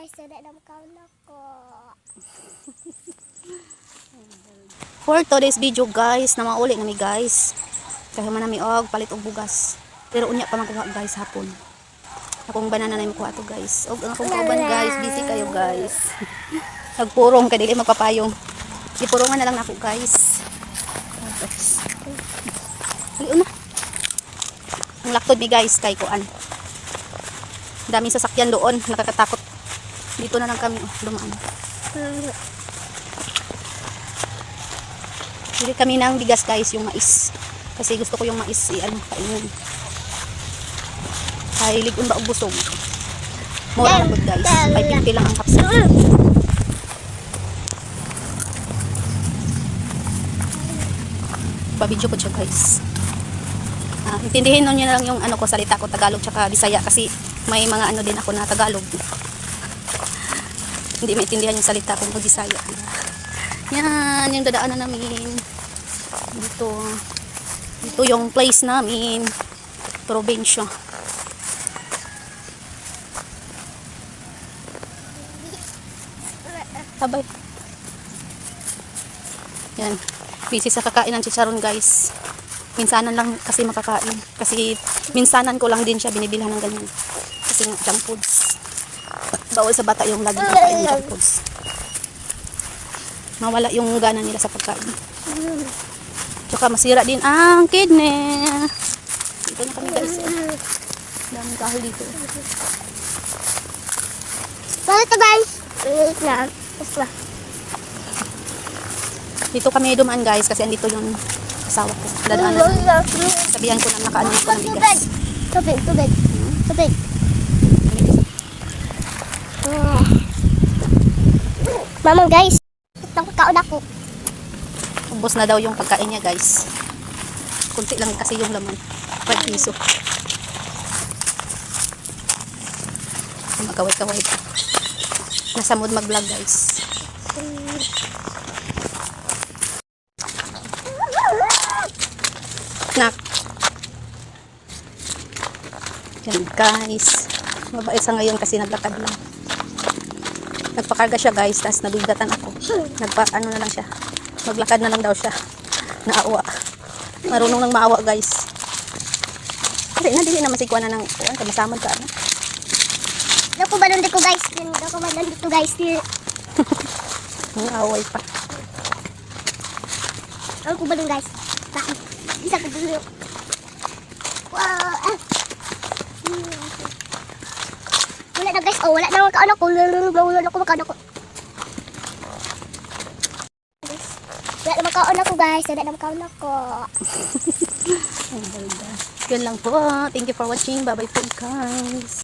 guys, sada na makaon ako. For today's video guys, na mauli nami guys. Kaya man nami og palit og bugas. Pero unya pa makuha guys hapon. Akong banana na makuha to guys. Og ang akong kauban guys, busy kayo guys. Nagpurong kay dili magpapayong. Ipurongan na lang nako guys. Liun na. Ang laktod mi guys kay kuan. Daming sasakyan doon, nakakatakot. Dito na lang kami dumaan. Bili kami ng bigas guys, yung mais. Kasi gusto ko yung mais kainin. Ay ligon ba og busog. Mura lang guys. 550 lang ang kapsa. Babidyo ko siya guys. Intindihin nyo na lang yung ko salita ko Tagalog tsaka Bisaya kasi may mga din ako na Tagalog. Hindi maintindihan yung salita ko ng Bisaya. Yan yung dadaanan namin. Dito yung place namin. Probinsya. Tabay. Yan. Busy sa kakainan si Sharon guys. Minsanan lang kasi makakain. Kasi minsanan ko lang din siya binibilhan ng ganyan. Kasi nga junk foods. Bawal sa bata yung lagi kakain ng junk foods. Mawala yung gana nila sa pagkain. Tsaka masira din ang kidney. Dito na kami guys. Daming kahoy dito. Wala to guys. Wait lang. Dito kami dumaan guys kasi andito yung asawa ko. Dadaanan. Sabihan ko lang nakaano ko ng bigas. Tubig. Mama guys, itong kaon ako. Ubos na daw yung pagkain niya guys. Kunti lang kasi yung laman. 5 piso. Magkaway-kaway pa. Nasa mood mag-vlog guys. Snack. Yan guys. Mabait sa ngayon kasi naglakad lang. Nagpakarga siya guys. Tapos nabigatan ako. Ano na lang siya. Maglakad na lang daw siya. Naawa. Marunong nang maawa guys. Kasi dili na masigwa na ng masamad ka. Dako ba dito guys? Dako ba dito guys? Away pa. Dako ba dito guys? Bakit? Isa ko dito. Wow. Wala na guys. Oh, wala na makaon ako. Wala na makaon ako. Wala na makaon ako guys. Wala na makaon ako. Yun lang po. Thank you for watching. Bye bye po guys.